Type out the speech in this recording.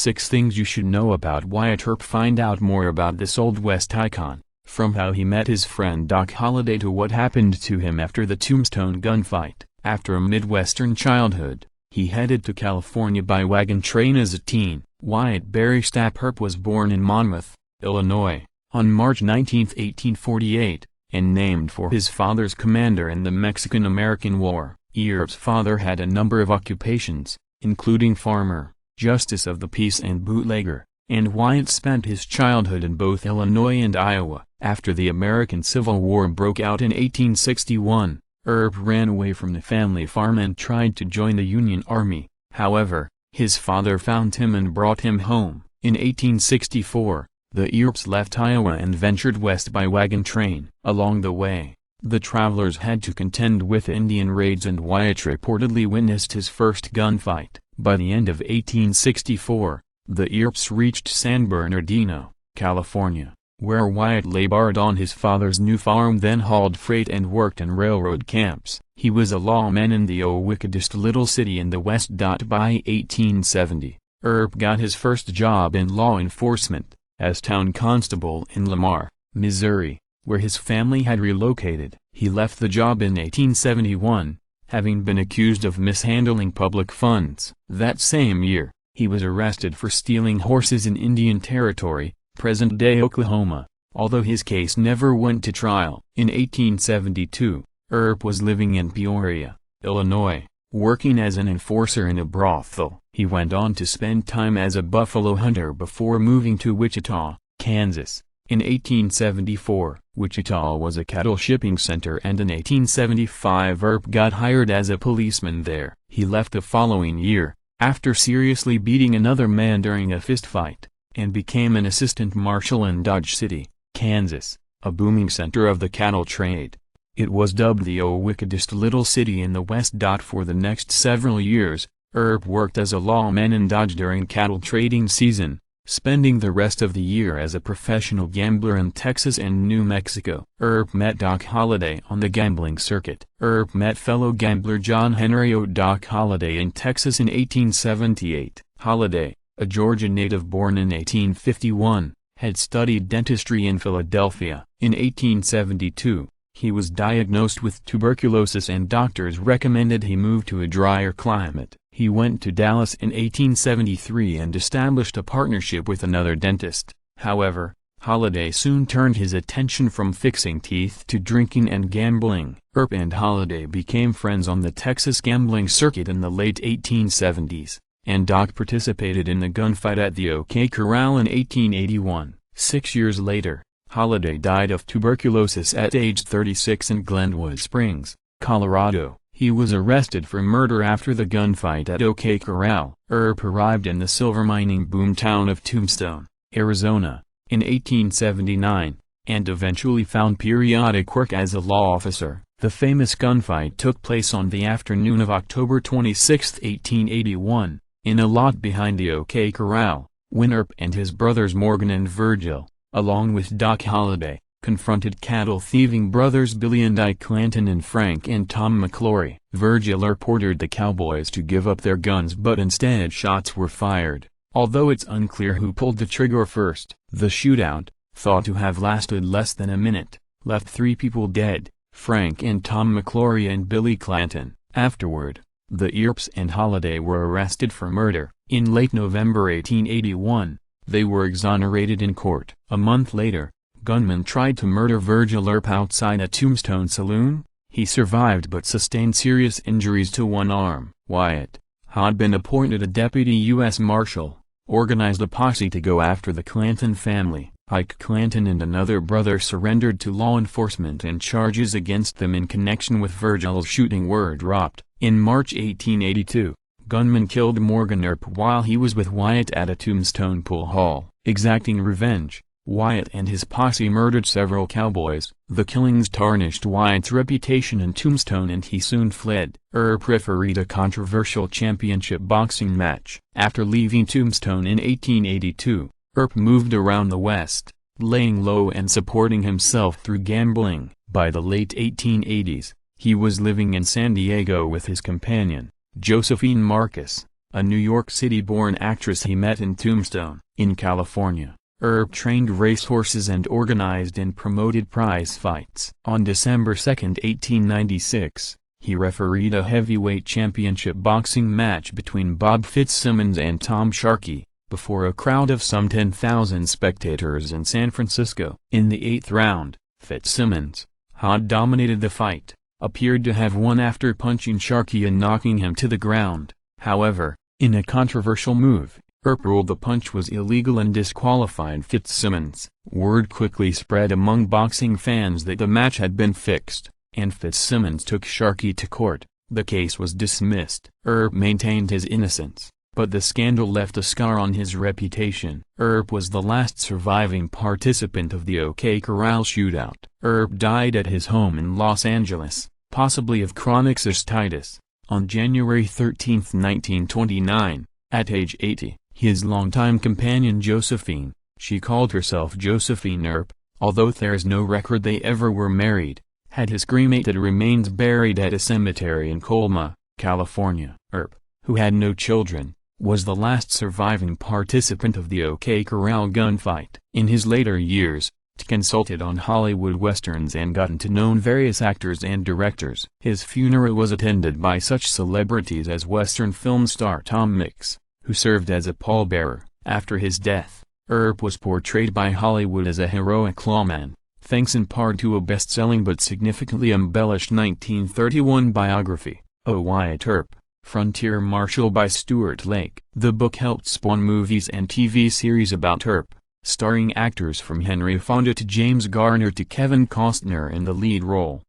6 Things You Should Know About Wyatt Earp. Find out more about this Old West icon, from how he met his friend Doc Holliday to what happened to him after the Tombstone gunfight. After a Midwestern childhood, he headed to California by wagon train as a teen. Wyatt Barry Stapp Earp was born in Monmouth, Illinois, on March 19, 1848, and named for his father's commander in the Mexican-American War. Earp's father had a number of occupations, including farmer, justice of the peace and bootlegger, and Wyatt spent his childhood in both Illinois and Iowa. After the American Civil War broke out in 1861, Earp ran away from the family farm and tried to join the Union Army. However, his father found him and brought him home. In 1864, the Earps left Iowa and ventured west by wagon train. Along the way, the travelers had to contend with Indian raids, and Wyatt reportedly witnessed his first gunfight. By the end of 1864, the Earps reached San Bernardino, California, where Wyatt labored on his father's new farm, then hauled freight and worked in railroad camps. He was a lawman in the wickedest little city in the West. By 1870, Earp got his first job in law enforcement, as town constable in Lamar, Missouri, where his family had relocated. He left the job in 1871, having been accused of mishandling public funds. That same year, he was arrested for stealing horses in Indian Territory, present-day Oklahoma, although his case never went to trial. In 1872, Earp was living in Peoria, Illinois, working as an enforcer in a brothel. He went on to spend time as a buffalo hunter before moving to Wichita, Kansas. In 1874, Wichita was a cattle shipping center, and in 1875 Earp got hired as a policeman there. He left the following year, after seriously beating another man during a fistfight, and became an assistant marshal in Dodge City, Kansas, a booming center of the cattle trade. It was dubbed the wickedest little city in the West. For the next several years, Earp worked as a lawman in Dodge during cattle trading season, spending the rest of the year as a professional gambler in Texas and New Mexico. Earp met Doc Holliday on the gambling circuit. Earp met fellow gambler John Henry Doc Holliday in Texas in 1878. Holliday, a Georgia native born in 1851, had studied dentistry in Philadelphia. In 1872, he was diagnosed with tuberculosis, and doctors recommended he move to a drier climate. He went to Dallas in 1873 and established a partnership with another dentist. However, Holliday soon turned his attention from fixing teeth to drinking and gambling. Earp and Holliday became friends on the Texas gambling circuit in the late 1870s, and Doc participated in the gunfight at the OK Corral in 1881. 6 years later, Holliday died of tuberculosis at age 36 in Glenwood Springs, Colorado. He was arrested for murder after the gunfight at OK Corral. Earp arrived in the silver mining boom town of Tombstone, Arizona, in 1879, and eventually found periodic work as a law officer. The famous gunfight took place on the afternoon of October 26, 1881, in a lot behind the OK Corral, when Earp and his brothers Morgan and Virgil, along with Doc Holliday, confronted cattle-thieving brothers Billy and Ike Clanton and Frank and Tom McClory. Virgil Earp ordered the cowboys to give up their guns, but instead shots were fired, although it's unclear who pulled the trigger first. The shootout, thought to have lasted less than a minute, left 3 people dead, Frank and Tom McClory and Billy Clanton. Afterward, the Earps and Holliday were arrested for murder. In late November 1881, they were exonerated in court. A month later, gunmen tried to murder Virgil Earp outside a Tombstone saloon. He survived but sustained serious injuries to one arm. Wyatt, who had been appointed a deputy U.S. Marshal, organized a posse to go after the Clanton family. Ike Clanton and another brother surrendered to law enforcement, and charges against them in connection with Virgil's shooting were dropped. In March 1882, gunmen killed Morgan Earp while he was with Wyatt at a Tombstone pool hall. Exacting revenge, Wyatt and his posse murdered several cowboys. The killings tarnished Wyatt's reputation in Tombstone, and he soon fled. Earp refereed a controversial championship boxing match. After leaving Tombstone in 1882, Earp moved around the West, laying low and supporting himself through gambling. By the late 1880s, he was living in San Diego with his companion, Josephine Marcus, a New York City-born actress he met in Tombstone. In California, Earp trained racehorses and organized and promoted prize fights. On December 2, 1896, he refereed a heavyweight championship boxing match between Bob Fitzsimmons and Tom Sharkey, before a crowd of some 10,000 spectators in San Francisco. In the 8th round, Fitzsimmons, who had dominated the fight, appeared to have won after punching Sharkey and knocking him to the ground. However, in a controversial move, Earp ruled the punch was illegal and disqualified Fitzsimmons. Word quickly spread among boxing fans that the match had been fixed, and Fitzsimmons took Sharkey to court. The case was dismissed. Earp maintained his innocence, but the scandal left a scar on his reputation. Earp was the last surviving participant of the OK Corral shootout. Earp died at his home in Los Angeles, possibly of chronic cystitis, on January 13, 1929, at age 80. His longtime companion Josephine, she called herself Josephine Earp, although there is no record they ever were married, had his cremated remains buried at a cemetery in Colma, California. Earp, who had no children, was the last surviving participant of the OK Corral gunfight. In his later years, he consulted on Hollywood westerns and gotten to know various actors and directors. His funeral was attended by such celebrities as Western film star Tom Mix, who served as a pallbearer. After his death, Earp was portrayed by Hollywood as a heroic lawman, thanks in part to a best-selling but significantly embellished 1931 biography, O. Wyatt Earp, Frontier Marshal by Stuart Lake. The book helped spawn movies and TV series about Earp, starring actors from Henry Fonda to James Garner to Kevin Costner in the lead role.